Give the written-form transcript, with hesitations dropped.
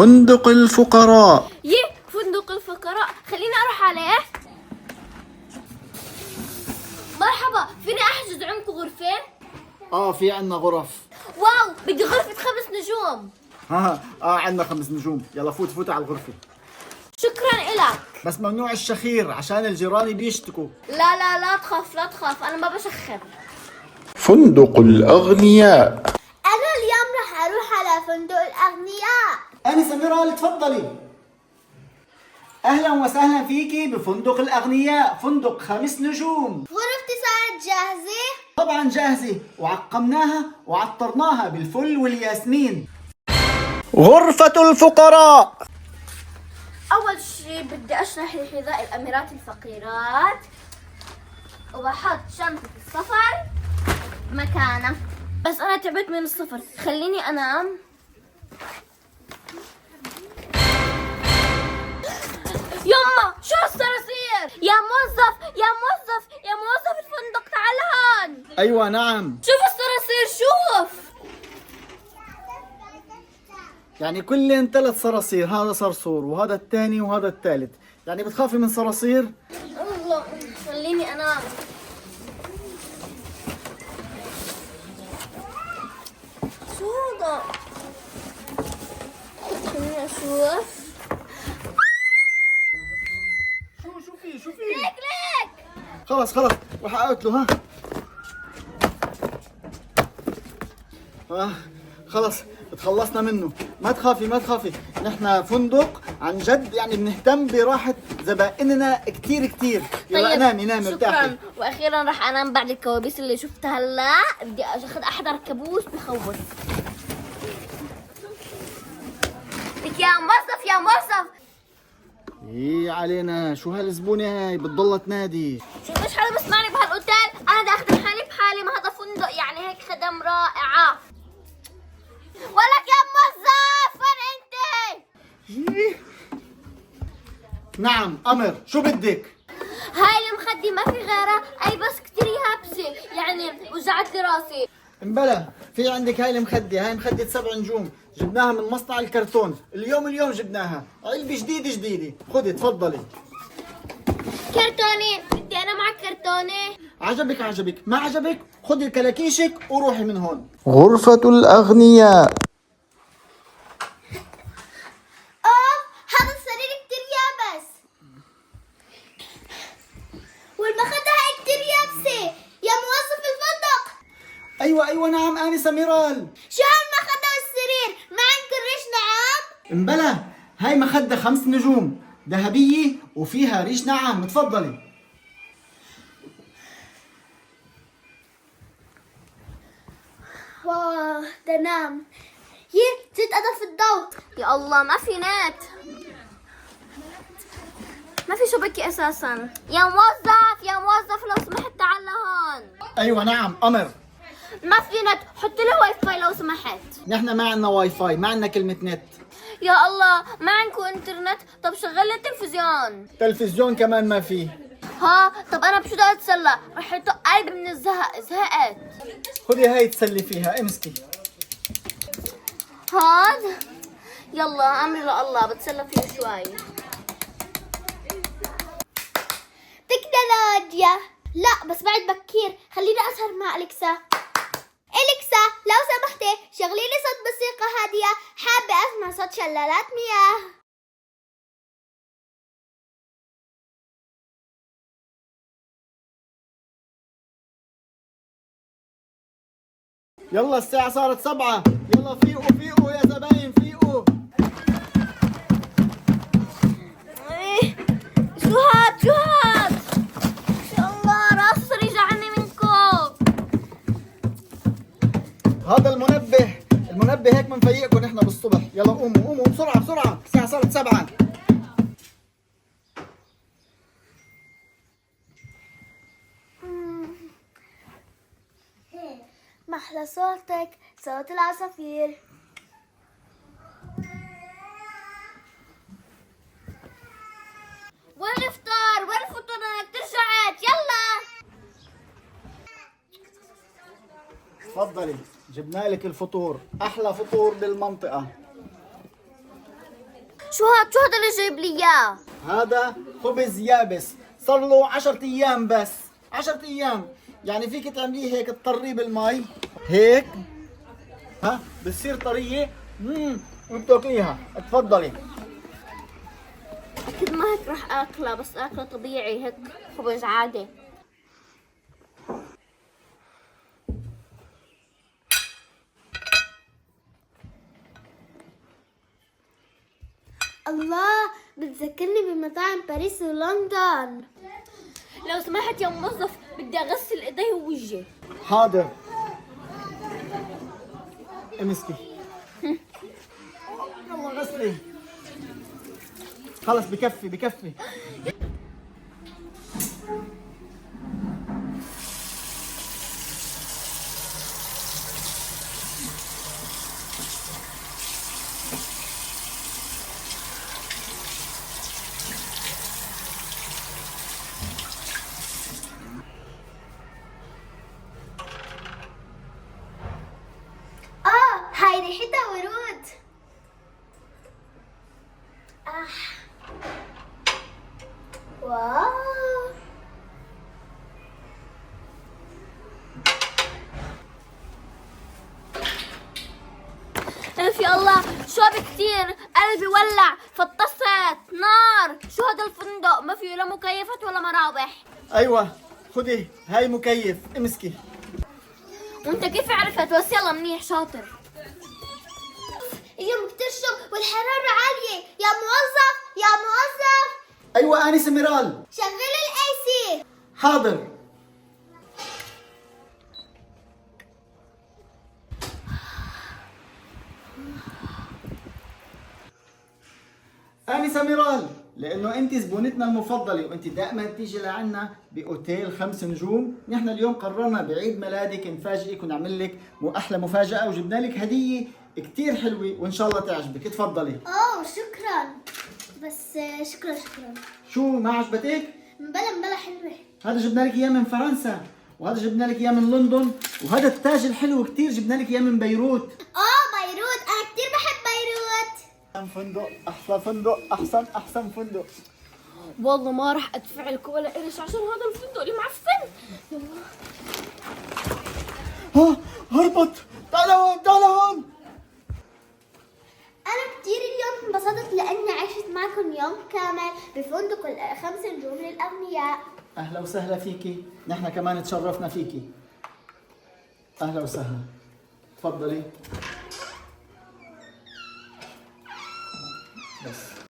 فندق الفقراء. فندق الفقراء، خليني اروح عليه. مرحبا، فيني احجز عندكم غرفة؟ في عنا غرف. واو، بدي غرفة 5 نجوم. عنا 5 نجوم. يلا فوت على الغرفة. شكرا إلك. بس ممنوع الشخير عشان الجيران بيشتكوا. لا تخاف، انا ما بشخر. فندق الأغنياء. انا اليوم رح اروح على فندق الاغنياء. أنسة ميرال، تفضلي. أهلا وسهلا فيكي بفندق الأغنياء، فندق 5 نجوم. غرفتي صارت جاهزة؟ طبعا جاهزة، وعقمناها وعطرناها بالفل والياسمين. غرفة الفقراء. اول شي بدي اشرح حذاء الاميرات الفقيرات، وبحط شنطة السفر مكانه. بس انا تعبت من السفر، خليني انام. يما، شو هالصراصير؟ يا موظف الفندق، تعال هون. أيوة نعم. شوف الصراصير، شوف. يعني كلين 3 صراصير، هذا صرصور وهذا الثاني وهذا الثالث. يعني بتخافي من صراصير؟ الله، خليني انام. شو هذا؟ خليني اشوف. شوفي ليك. خلص راح اقتله. خلص تخلصنا منه. ما تخافي، نحن فندق عن جد، يعني بنهتم براحة زبائننا كتير. يلا نامي ارتاحي. شكرا. واخيرا راح انام بعد الكوابيس اللي شفتها هلا. بدي احضر كابوس بخوف. لك يا موظف. ايه علينا، شو هالزبونة هاي بتضلها تنادي؟ شو مش حدا بسمعني بهالاوتيل؟ انا بدي اخدم حالي بحالي، ما هذا فندق يعني هيك خدم رائعة. ولك يا موظف، وين انت؟ نعم أمر، شو بدك؟ هاي المخدة ما في غيرها، اي بس كتير هابسة، يعني وجعت لي راسي. امبلا في عندك هاي المخدة، هاي مخدة 7 نجوم، جبناها من مصنع الكرتون، اليوم جبناها، علبة جديدة. خدي تفضلي. كرتونة، بدي انا معك كرتونة. عجبك، ما عجبك خدي كلاكيشك وروحي من هون. غرفة الأغنياء. هذا السرير كتير يابس، والمخدة هاي كتير يابسة. يا موظف الفندق. أيوة نعم آنسة ميرال. شو هالمخدة والسرير؟ ما عندكم ريش نعام؟ امبلا هاي مخدة 5 نجوم ذهبية وفيها ريش نعام، تفضلي. واو، بدي انام. نسيت اطفي الضوء. يا الله، ما في نت، ما في شبكة اساسا. يا موظف لو سمحت تعال لهون. أيوة نعم أمر. ما في نت، حط لي واي فاي لو سمحت. نحن ما عنا واي فاي، ما عنا كلمة نت. يا الله، ما عندكم انترنت؟ طب شغل لي التلفزيون. تلفزيون كمان ما فيه. طب انا بشو بدي اتسلى؟ رح يطق قلبي من الزهق، زهقت. خدي هاي تسلي فيها، امسكي. هاد يلا، امري لله، بتسلى فيه شوي. تكنولوجيا. لا بس بعد بكير، خليني اسهر مع اليكسا. لو سمحتي شغلي لي صوت موسيقى هادية، حابة اسمع صوت شلالات مياه. يلا الساعة صارت 7، يلا فيقوا يا زباين، فيقوا. شو هاد؟ يا الله، راسي صار يجعني منكم. هذا المنبه هيك منفيقكم نحن بالصبح. يلا قوموا بسرعة، الساعة صارت 7. محلى صوتك، صوت العصافير. وين الفطار؟ انك رجعت؟ يلا تفضلي، جبنا لك الفطور، احلى فطور بالمنطقة. شو هذا اللي جايب لي اياه؟ هذا خبز يابس، صار له 10 ايام بس، 10 ايام. يعني فيك تعمليه هيك تطريه بالمي هيك، ها بتصير طريه وبتاكليها. تفضلي. اكيد ما هيك راح اكلها، بس اكله طبيعي هيك خبز عادي. الله، بتذكرني بمطاعم باريس ولندن. لو سمحت يا موظف، بدي اغسل ايدي ووجهي. حاضر. امسكي. يلا غسلي. خلص بكفي بكفي. هاي ريحتها ورود. واو. في الله، شوب كتير، قلبي ولع، فطست نار. شو هذا الفندق؟ ما فيه لا مكيفات ولا مراوح. ايوه خدي هاي مكيف، امسكي. وانت كيف عرفت؟ بس يلا منيح شاطر. اليوم كتير شغل والحرارة عالية. يا موظف يا موظف، ايوه انسه ميرال. شغل الاي سي. حاضر. انسه ميرال، لانه انت زبونتنا المفضله وانت دائما تيجي لعنا باوتيل 5 نجوم، نحن اليوم قررنا بعيد ميلادك نفاجئك ونعمل لك احلى مفاجاه، وجبنا لك هديه كثير حلوه وان شاء الله تعجبك. تفضلي. اوه شكرا، بس شكرا. شو ما عجبتك؟ مبلا حلوة. هذا جبنا لك اياه من فرنسا، وهذا جبنا لك اياه من لندن، وهذا التاج الحلو كثير جبنا لك اياه من بيروت. بيروت، انا كتير بحب بيروت. احسن فندق، احلى فندق، احسن فندق. والله ما راح ادفع لك ولا قرش عشان هذا الفندق اللي معفن. ها هربط. تعال هون تعال هون. انا كتير اليوم انبسطت لاني عشت معكم يوم كامل بفندق ال5 نجوم للاغنياء. اهلا وسهلا فيكي، نحن كمان تشرفنا فيكي. اهلا وسهلا. تفضلي. بس